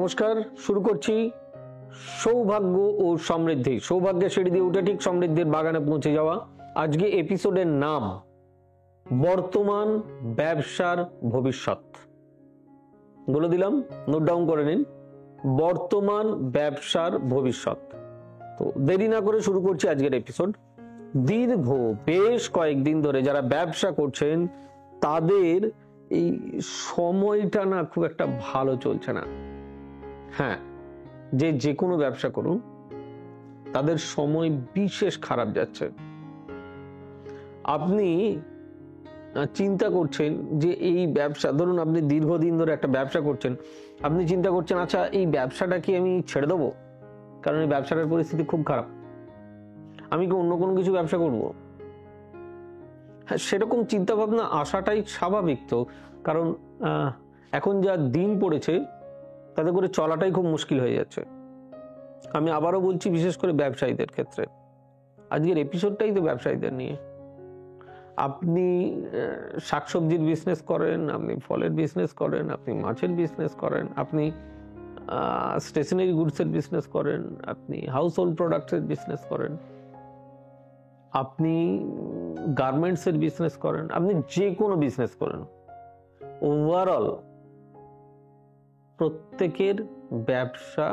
নমস্কার, শুরু করছি সৌভাগ্য ও সমৃদ্ধি। সৌভাগ্যের সিঁড়ি দিয়ে উঠে ঠিক সমৃদ্ধির বাগানে পৌঁছে যাওয়া। আজকে এপিসোডের নাম বর্তমান ব্যবসার ভবিষ্যৎ। বলে দিলাম, নোট ডাউন করে নিন, বর্তমান ব্যবসার ভবিষ্যৎ। তো দেরি না করে শুরু করছি আজকের এপিসোড। দীর্ঘ বেশ কয়েকদিন ধরে যারা ব্যবসা করছেন তাদের এই সময়টা না খুব একটা ভালো চলছে না। হ্যাঁ, যে কোনো ব্যবসা করুন তাদের সময় বিশেষ খারাপ যাচ্ছে। আপনি চিন্তা করছেন যে এই ব্যবসা, ধরুন আপনি দীর্ঘদিন ধরে একটা ব্যবসা করছেন, আপনি চিন্তা করছেন আচ্ছা এই ব্যবসাটা কি আমি ছেড়ে দেবো, কারণ এই ব্যবসাটার পরিস্থিতি খুব খারাপ, আমি কি অন্য কোনো কিছু ব্যবসা করব? হ্যাঁ, সেরকম চিন্তা ভাবনা আসাটাই স্বাভাবিক। তো কারণ এখন যা দিন পড়েছে তাতে করে চলাটাই খুব মুশকিল হয়ে যাচ্ছে। আমি আবারও বলছি, বিশেষ করে ব্যবসায়ীদের ক্ষেত্রে আজকের এপিসোডটাই তো ব্যবসায়ীদের নিয়ে। আপনি শাকসবজির বিজনেস করেন, আপনি ফলের বিজনেস করেন, আপনি মাছের বিজনেস করেন, আপনি স্টেশনারি গুডসের বিজনেস করেন, আপনি হাউস হোল্ড প্রোডাক্টসের বিজনেস করেন, আপনি গার্মেন্টসের বিজনেস করেন, আপনি যে কোনো বিজনেস করেন, ওভারঅল প্রত্যেকের ব্যবসা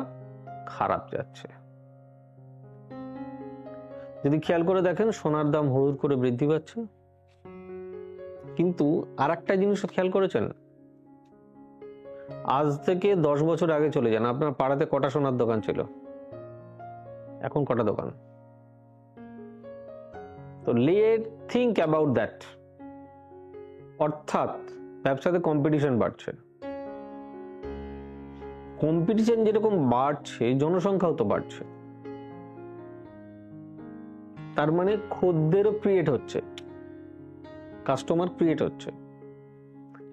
খারাপ যাচ্ছে। যদি খেয়াল করে দেখেন, সোনার দাম হুড় করে বৃদ্ধি পাচ্ছে, কিন্তু আর একটা জিনিস খেয়াল করেছেন, আজ থেকে 10 বছর আগে চলে যান, আপনার পাড়াতে কটা সোনার দোকান ছিল, এখন কটা দোকান? তো লেট থিঙ্ক অ্যাবাউট দ্যাট। অর্থাৎ ব্যবসাতে কম্পিটিশন বাড়ছে। কম্পিটিশন যেরকম বাড়ছে, জনসংখ্যাও তো বাড়ছে। তার মানে খদ্দেরও ক্রিয়েট হচ্ছে, কাস্টমার ক্রিয়েট হচ্ছে,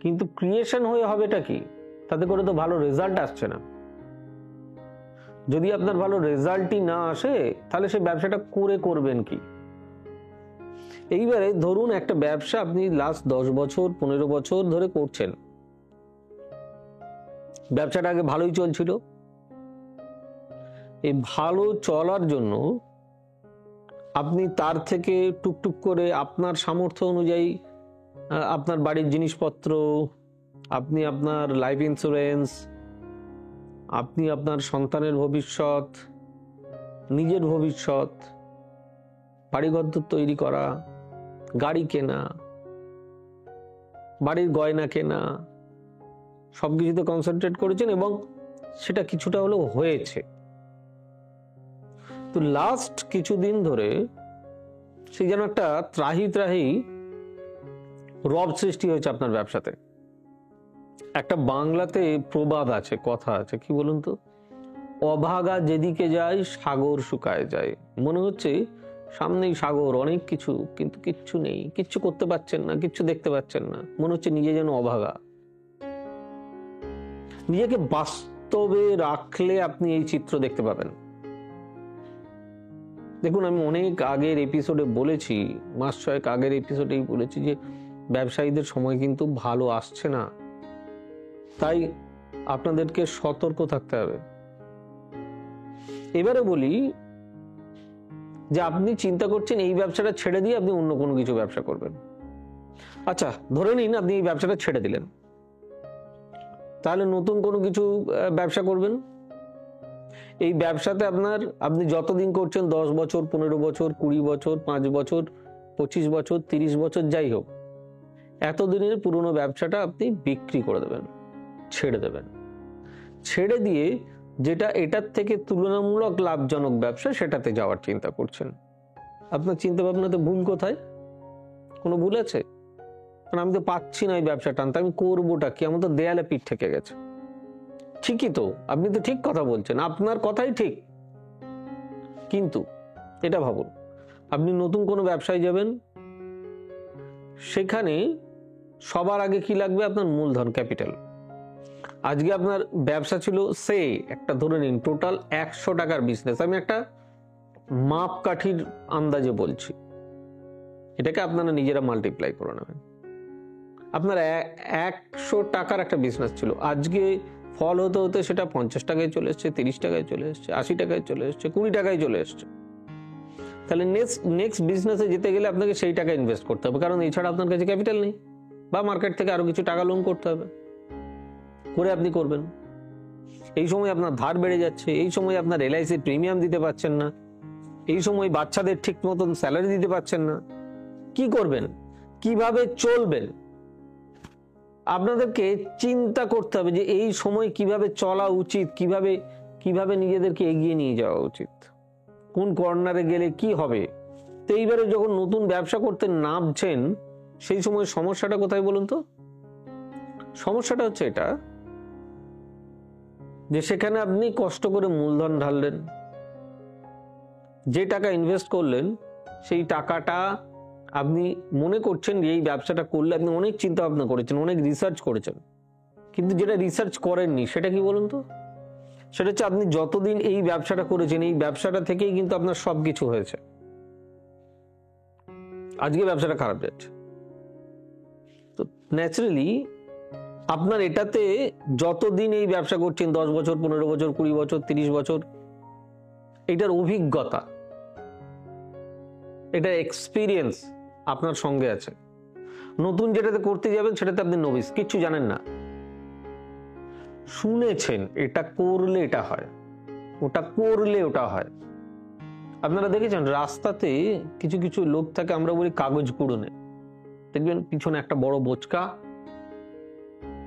কিন্তু ক্রিয়েশন হয়ে হবেটা কি? তাতে করে তো ভালো রেজাল্ট আসছে না। যদি আপনার ভালো রেজাল্টই না আসে তাহলে সেই ব্যবসাটা করবেন কি? এইবারে ধরুন একটা ব্যবসা আপনি লাস্ট 10 বছর 15 বছর ধরে করছেন, ব্যবসাটা আগে ভালোই চলছিল। এই ভালো চলার জন্য আপনি তার থেকে টুকটুক করে আপনার সামর্থ্য অনুযায়ী আপনার বাড়ির জিনিসপত্র, আপনি আপনার লাইফ ইন্স্যুরেন্স, আপনি আপনার সন্তানের ভবিষ্যৎ, নিজের ভবিষ্যৎ, বাড়িঘর তৈরি করা, গাড়ি কেনা, বাড়ির গয়না কেনা, সবকিছুতে কনসেন্ট্রেট করেছেন এবং সেটা কিছুটা হলেও হয়েছে। তো লাস্ট কিছুদিন ধরে সেই যেন একটা ত্রাহি ত্রাহি রব সৃষ্টি হয়েছে আপনার ব্যবসাতে। একটা বাংলাতে প্রবাদ আছে, কথা আছে, কি বলুন তো, অভাগা যেদিকে যায় সাগর শুকায় যায়। মনে হচ্ছে সামনেই সাগর, অনেক কিছু, কিন্তু কিচ্ছু নেই, কিচ্ছু করতে পারছেন না, কিচ্ছু দেখতে পাচ্ছেন না, মনে হচ্ছে নিজে যেন অভাগা। নিজেকে বাস্তবে রাখলে আপনি এই চিত্র দেখতে পাবেন। দেখুন, আমি অনেক আগের এপিসোডে বলেছি, মাস 6 আগের এপিসোডেই বলেছি যে ব্যবসায়ীদের সময় কিন্তু ভালো আসছে না, তাই আপনাদেরকে সতর্ক থাকতে হবে। এবারে বলি যে আপনি চিন্তা করছেন এই ব্যবসাটা ছেড়ে দিয়ে আপনি অন্য কোনো কিছু ব্যবসা করবেন। আচ্ছা, ধরে নিন আপনি এই ব্যবসাটা ছেড়ে দিলেন, তাহলে নতুন কোনো কিছু ব্যবসা করবেন। এই ব্যবসাতে আপনি যতদিন করছেন, 10 বছর 15 বছর 20 বছর 5 বছর 25 বছর 30 বছর যাই হোক, এতদিনের পুরনো ব্যবসাটা আপনি বিক্রি করে দেবেন, ছেড়ে দেবেন। ছেড়ে দিয়ে যেটা এটার থেকে তুলনামূলক লাভজনক ব্যবসা সেটাতে যাওয়ার চিন্তা করছেন। আপনার চিন্তা ভাবনাতে ভুল কোথায়? কোনো ভুল আছে? কারণ আমি তো পাচ্ছি না এই ব্যবসা টানতে, আমি করবোটা কি? আমার তো দেয়ালে পিঠ ঠেকে গেছে। ঠিকই তো, আপনি তো ঠিক কথা বলছেন, আপনার কথাই ঠিক, কিন্তু এটা ভাবুন, আপনি নতুন কোনো ব্যবসায় যাবেন, সেখানে সবার আগে কি লাগবে? আপনার মূলধন, ক্যাপিটাল। আজকে আপনার ব্যবসা ছিল, সে একটা ধরে নিন টোটাল 100 টাকার বিজনেস, আমি একটা মাপকাঠির আন্দাজে বলছি, এটাকে আপনারা নিজেরা মাল্টিপ্লাই করে নেবেন। আপনার 100 টাকার একটা বিজনেস ছিল, আজকে ফল হতে হতে সেটা 50 টাকায় চলে এসছে, 30 টাকায় চলে এসছে, 80 টাকায় চলে এসছে, 20 টাকায় চলে এসছে। তাহলে নেক্সট বিজনেসে যেতে গেলে আপনাকে সেই টাকা ইনভেস্ট করতে হবে, কারণ এছাড়া আপনার কাছে ক্যাপিটাল নেই, বা মার্কেট থেকে আরো কিছু টাকা লোন করতে হবে, করে আপনি করবেন। এই সময় আপনার ধার বেড়ে যাচ্ছে, এই সময় আপনার এলআইসি প্রিমিয়াম দিতে পারছেন না, এই সময় বাচ্চাদের ঠিক মতন স্যালারি দিতে পারছেন না। কি করবেন, কিভাবে চলবেন? আপনাদেরকে চিন্তা করতে হবে যে এই সময় কিভাবে চলা উচিত, কিভাবে নিজেদেরকে এগিয়ে নিয়ে যাওয়া উচিত, কোন কর্নারে গেলে কি হবে। তো এইবারে যখন নতুন ব্যবসা করতে নামছেন, সেই সময় সমস্যাটা কোথায় বলুন তো? সমস্যাটা হচ্ছে এটা যে সেখানে আপনি কষ্ট করে মূলধন ঢাললেন, যে টাকা ইনভেস্ট করলেন সেই টাকাটা আপনি মনে করছেন এই ব্যবসাটা করলে, আপনি অনেক চিন্তা ভাবনা করেছেন, অনেক রিসার্চ করেছেন, কিন্তু যেটা রিসার্চ করেননি সেটা কি বলুন তো? সেটা হচ্ছে আপনি যতদিন এই ব্যবসাটা করেছেন, এই ব্যবসাটা থেকেই কিন্তু আপনার সবকিছু হয়েছে। আজকে ব্যবসাটা খারাপ যাচ্ছে, তো ন্যাচারালি আপনার এটাতে যতদিন এই ব্যবসা করছেন, 10 বছর, 15 বছর, 20 বছর, 30 বছর, এটার অভিজ্ঞতা, এটা এক্সপিরিয়েন্স আপনার সঙ্গে আছে। নতুন যেটাতে করতে যাবেন সেটাতে আপনি নবিস, কিচ্ছু জানেন না, শুনেছেন এটা করলে এটা হয়, ওটা করলে ওটা হয়। আপনারা দেখেছেন রাস্তাতে কিছু কিছু লোক থাকে, আমরা বলি কাগজ কুড়োনে, দেখবেন পিছনে একটা বড় বোচকা,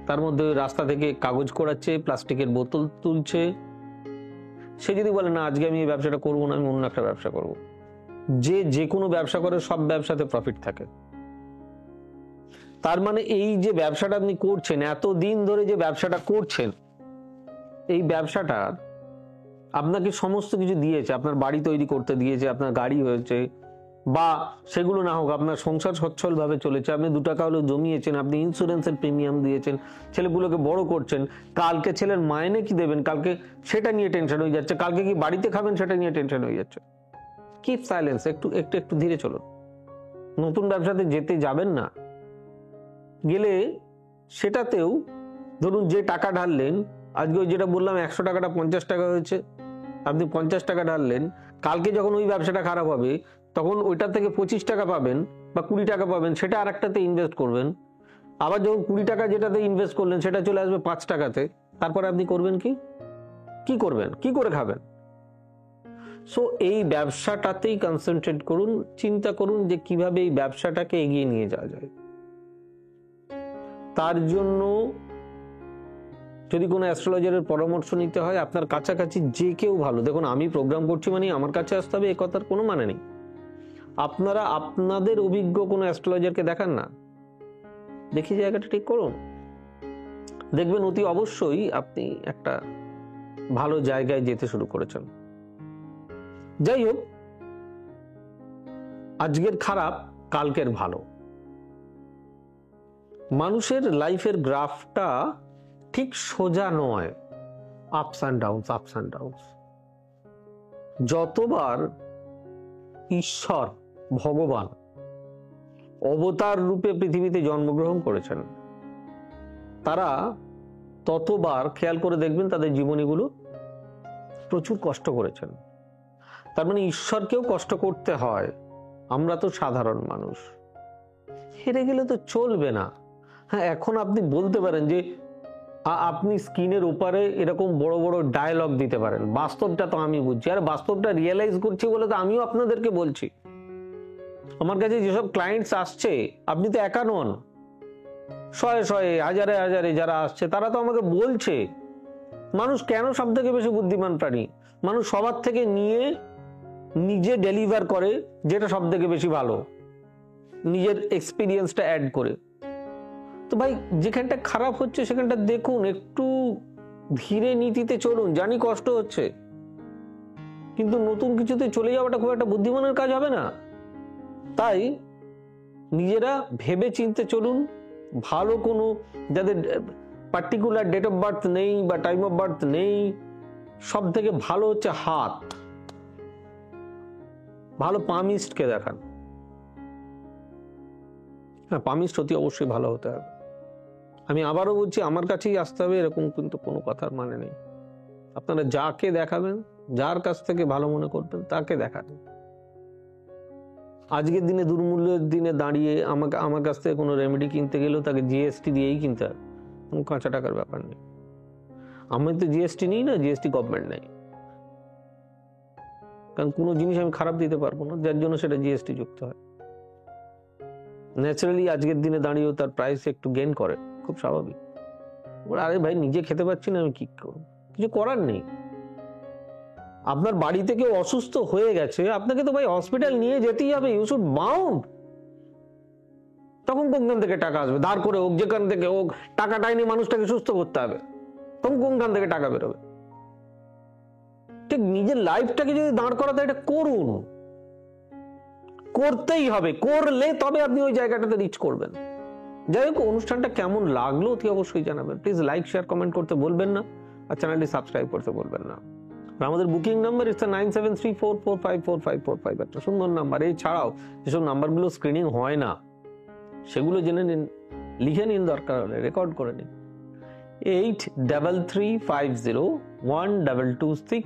তার মধ্যে রাস্তা থেকে কাগজ কোড়াচ্ছে, প্লাস্টিকের বোতল তুলছে। সে যদি বলে না আজকে আমি এই ব্যবসাটা করবো না, আমি অন্য একটা ব্যবসা করব, যে কোনো ব্যবসা করে সব ব্যবসাতে প্রফিট থাকে। তার মানে এই যে ব্যবসাটা আপনি করছেন, এতদিন ধরে যে ব্যবসাটা করছেন, এই ব্যবসাটা আপনাকে সমস্ত কিছু দিয়েছে, আপনার বাড়ি তৈরি করতে দিয়েছে, আপনার গাড়ি হয়েছে, বা সেগুলো না হোক আপনার সংসার সচ্ছল ভাবে চলেছে, আপনি 2 টাকা হলেও জমিয়েছেন, আপনি ইন্স্যুরেন্সের প্রিমিয়াম দিয়েছেন, ছেলেগুলোকে বড় করছেন, কালকে ছেলের মাইনে কি দেবেন কালকে সেটা নিয়ে টেনশন হয়ে যাচ্ছে, কালকে কি বাড়িতে খাবেন সেটা নিয়ে টেনশন হয়ে যাচ্ছে। কিপ সাইলেন্স, একটু ধীরে চলুন। নতুন ব্যবসাতে যেতে যাবেন না, গেলে সেটাতেও ধরুন যে টাকা ঢাললেন, আজকে ওই যেটা বললাম 100 টাকাটা 50 টাকা হয়েছে, আপনি 50 টাকা ঢাললেন, কালকে যখন ওই ব্যবসাটা খারাপ হবে তখন ওইটা থেকে 25 টাকা পাবেন বা 20 টাকা পাবেন, সেটা আর একটাতে ইনভেস্ট করবেন। আবার যখন 20 টাকা যেটাতে ইনভেস্ট করলেন সেটা চলে আসবে 5 টাকাতে, তারপরে আপনি করবেন কি করবেন, কি করে খাবেন? সো এই ব্যবসাটাতেই কনসেন্ট্রেট করুন, চিন্তা করুন যে কিভাবে এই ব্যবসাটাকে এগিয়ে নিয়ে যাওয়া যায়। তার জন্য যদি কোনো অ্যাস্ট্রোলজারের পরামর্শ নিতে হয়, আপনার কাছাকাছি যে কেউ ভালো, দেখুন আমি প্রোগ্রাম করছি মানে আমার কাছে আসতে হবে এ কথার কোনো মানে নেই। আপনারা আপনাদের অভিজ্ঞ কোনো অ্যাস্ট্রোলজারকে দেখান না, দেখি জায়গাটা ঠিক করুন, দেখবেন অতি অবশ্যই আপনি একটা ভালো জায়গায় যেতে শুরু করেছেন। যাই হোক, আজকের খারাপ কালকের ভালো। মানুষের লাইফের গ্রাফটা ঠিক সোজা নয়, আপস অ্যান্ড ডাউনস। যতবার ঈশ্বর ভগবান অবতার রূপে পৃথিবীতে জন্মগ্রহণ করেছেন, তারা ততবার খেয়াল করে দেখবেন তাদের জীবনীগুলো প্রচুর কষ্ট করেছেন। তার মানে ঈশ্বরকেও কষ্ট করতে হয়, আমরা তো সাধারণ মানুষ, হেরে গেলে তো চলবে না। হ্যাঁ, এখন আপনি বলতে পারেন যে আপনি স্ক্রিনের ওপারে এরকম বড় বড় ডায়লগ দিতে পারেন, বাস্তবটা তো আমি বুঝছি, আর বাস্তবটা রিয়েলাইজ করছি বলে তো আমিও আপনাদেরকে বলছি। আমার কাছে যেসব ক্লায়েন্টস আসছে, আপনি তো একা নন, শয়ে হাজারে যারা আসছে তারা তো আমাকে বলছে মানুষ কেন সব থেকে বেশি বুদ্ধিমান প্রাণী, মানুষ সবার থেকে নিয়ে নিজে ডেলিভার করে যেটা সব থেকে বেশি ভালো, নিজের এক্সপিরিয়েন্সটা অ্যাড করে। তো ভাই যেখানটা খারাপ হচ্ছে সেখানটা দেখুন, একটু ধীরে নীতিতে চলুন, জানি কষ্ট হচ্ছে, কিন্তু নতুন কিছুতে চলে যাওয়াটা খুব একটা বুদ্ধিমানের কাজ হবে না। তাই নিজেরা ভেবে চিনতে চলুন। ভালো কোনো, যাদের পার্টিকুলার ডেট অফ বার্থ নেই বা টাইম অফ বার্থ নেই, সব থেকে ভালো হচ্ছে হাত, ভালো পামিস্টকে দেখান। হ্যাঁ, পামিস্ট অতি অবশ্যই ভালো হতে হবে। আমি আবারও বলছি, আমার কাছেই আসতে হবে এরকম কিন্তু কোনো কথার মানে নেই। আপনারা যাকে দেখাবেন, যার কাছ থেকে ভালো মনে করবেন তাকে দেখাবেন। আজকের দিনে দুর্মূল্যের দিনে দাঁড়িয়ে আমার কাছ থেকে কোনো রেমেডি কিনতে গেলেও তাকে জিএসটি দিয়েই কিনতে হবে, কোনো কাঁচা টাকার ব্যাপার নেই। আমি তো জিএসটি নিই না, জিএসটি গভর্নমেন্ট নেই, কারণ কোনো জিনিস আমি খারাপ দিতে পারবো না, যার জন্য সেটা জিএসটি যুক্ত হয়। ন্যাচারালি আজকের দিনে দাঁড়িয়েও তার প্রাইস একটু গেইন করে, খুব স্বাভাবিক। আরে ভাই, নিজে খেতে পাচ্ছি না, আমি কি করব? কিছু করার নেই। আপনার বাড়িতে কেউ অসুস্থ হয়ে গেছে, আপনাকে তো ভাই হসপিটাল নিয়ে যেতেই হবে, ইউ শুড বাউন্ড। তখন কোনখান থেকে টাকা আসবে? দাঁড় করে হোক, যেখান থেকে হোক, টাকাটা এনে মানুষটাকে সুস্থ করতে হবে, তখন কোনখান থেকে টাকা বেরোবে? ঠিক নিজের লাইফটাকে যদি দাঁড় করাতে, এটা করুন, করতেই হবে, করলে তবে আপনি ওই জায়গাটাতে রিচ করবেন। যাই হোক, অনুষ্ঠানটা কেমন লাগলো অতি অবশ্যই জানাবেন। প্লিজ লাইক, শেয়ার, কমেন্ট করতে বলবেন না, আর চ্যানেলটি সাবস্ক্রাইব করতে বলবেন না। আমাদের বুকিং নাম্বার ইটস 9734454545, একটা সুন্দর নাম্বার। এছাড়াও যেসব নাম্বারগুলো স্ক্রিনিং হয় না, সেগুলো জেনে নিন, লিখে নিন, দরকার হলে রেকর্ড করে নিন। 83501226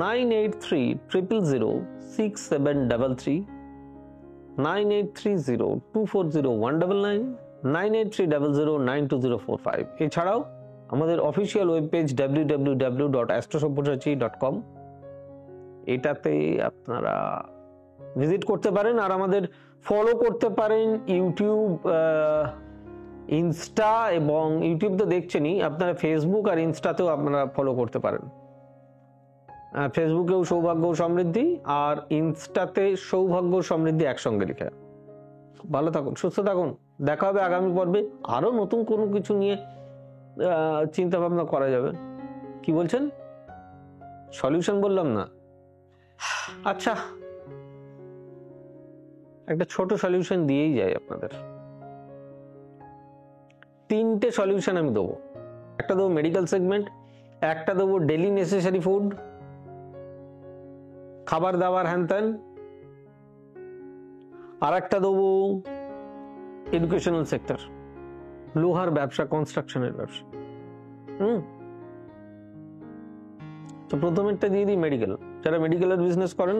9830006733, 9830240199, 9830092045। এছাড়াও আমাদের অফিসিয়াল ওয়েব পেজ www.astrosavysachi.com, এটাতে আপনারা ভিজিট করতে পারেন, আর আমাদের ফলো করতে পারেন ইউটিউব, ইনস্টা, এবং ইউটিউব তো দেখছেনই, আপনারা ফেসবুক আর ইনস্টাতেও আপনারা ফলো করতে পারেন। ফেসবুকেও সৌভাগ্য সমৃদ্ধি, আর ইনস্টাতে সৌভাগ্য সমৃদ্ধি একসঙ্গে লিখে। ভালো থাকুন, সুস্থ থাকুন, দেখা হবে আগামী পর্বে। আরো নতুন কোনো কিছু নিয়ে চিন্তা ভাবনা করা যাবে। কি বলছেন? সলিউশন বললাম না? আচ্ছা, একটা ছোট সলিউশন দিয়েই যাই আপনাদের। 3টে সলিউশন আমি দেবো। একটা দেবো মেডিকেল সেগমেন্ট, একটা দেবো ডেইলি নেসেসারি ফুড, খাবার দাবার হ্যান ত্যান, আর একটা দেবো এডুকেশনাল সেক্টর, লোহার ব্যবসা, কনস্ট্রাকশনের ব্যবসা। তো প্রথমেরটা দিয়ে দিই মেডিকেল। যারা মেডিকেলের বিজনেস করেন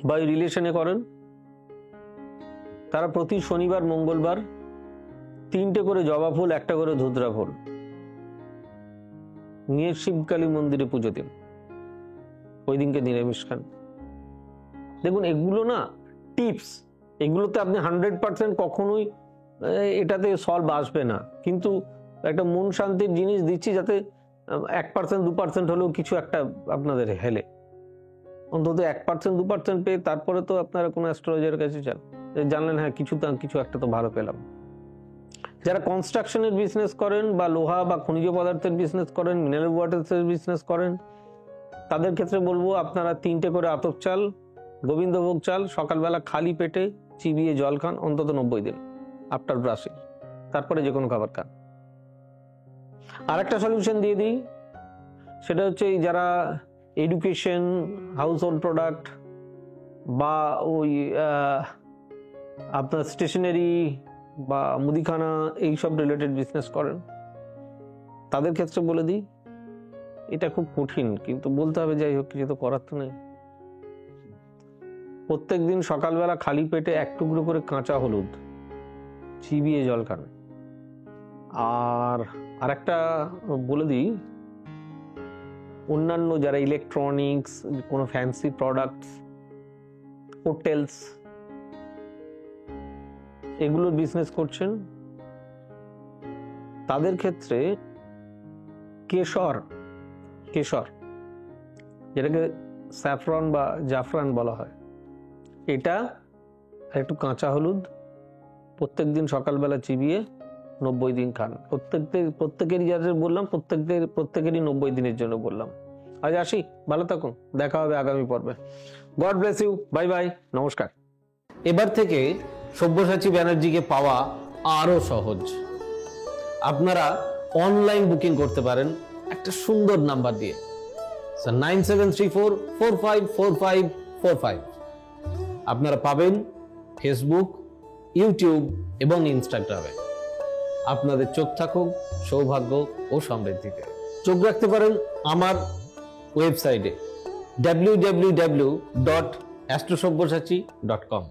বা রিলেশনে করেন, তারা প্রতি শনিবার মঙ্গলবার 3টে করে জবা ফুল, একটা করে ধুতরা ফুল নিয়ে শিবকালী মন্দিরে পুজো দিন। ওই দিনকে নিরামিষ খান। দেখুন, এগুলো না টিপস, এগুলোতে আপনি 100% কখনোই এটাতে সলভ আসবে না, কিন্তু একটা মন শান্তির জিনিস দিচ্ছি, যাতে 1% 2% হলেও কিছু একটা আপনাদের হেলে। অন্তত 1% 2% পেয়ে তারপরে তো আপনারা কোনো অ্যাস্ট্রোলজারের কাছে যান, জানলেন হ্যাঁ কিছু একটা তো ভালো পেলাম। যারা কনস্ট্রাকশনের বিজনেস করেন, বা লোহা বা খনিজ পদার্থের বিজনেস করেন, মিনারেল ওয়াটার্সের বিজনেস করেন, তাদের ক্ষেত্রে বলবো আপনারা 3টে করে আতপ চাল, গোবিন্দভোগ চাল সকালবেলা খালি পেটে চিবিয়ে জল খান অন্তত 90 দিন, আফটার ব্রাশিং। তারপরে যে কোনো খাবার খান। আর একটা সলিউশন দিয়ে দিই, সেটা হচ্ছে যারা এডুকেশন, হাউস হোল্ড প্রোডাক্ট, বা ওই আপনার স্টেশনারি বা মুদিখানা, এইসব রিলেটেড বিজনেস করেন, তাদের ক্ষেত্রে বলে দিই, এটা খুব কঠিন কিন্তু বলতে হবে, যাই হোক, কিছু তো করার তো নেই। প্রত্যেকদিন সকালবেলা খালি পেটে 1 টুকরো করে কাঁচা হলুদ চিবিয়ে জল খান। আর আরেকটা বলে দিই, অন্যান্য যারা ইলেকট্রনিক্স, কোনো ফ্যান্সি প্রোডাক্টস, হোটেলস, এগুলোর বিজনেস করছেন, তাদের ক্ষেত্রে কেশর, যেটাকে স্যাফরন বা জাফরান বলা হয়, এটা একটু কাঁচা হলুদ প্রত্যেকদিন সকালবেলা চিবিয়ে 90 দিন খান। প্রত্যেকেরই যাদের বললাম, প্রত্যেকেরই 90 দিনের জন্য বললাম। আজ আসি, ভালো থাকুন, দেখা হবে আগামী পর্বে। God bless you, bye bye, নমস্কার। এবার থেকে সব্যসাচী ব্যানার্জিকে পাওয়া আরো সহজ। আপনারা অনলাইন বুকিং করতে পারেন একটা সুন্দর নাম্বার দিয়ে, 9734454545। আপনারা পাবেন ফেসবুক, ইউটিউব এবং ইনস্টাগ্রামে। আপনাদের চোখ থাকুক সৌভাগ্য ও সমৃদ্ধিতে। চোখ রাখতে পারেন আমার ওয়েবসাইটে www.astrosavysachi.com।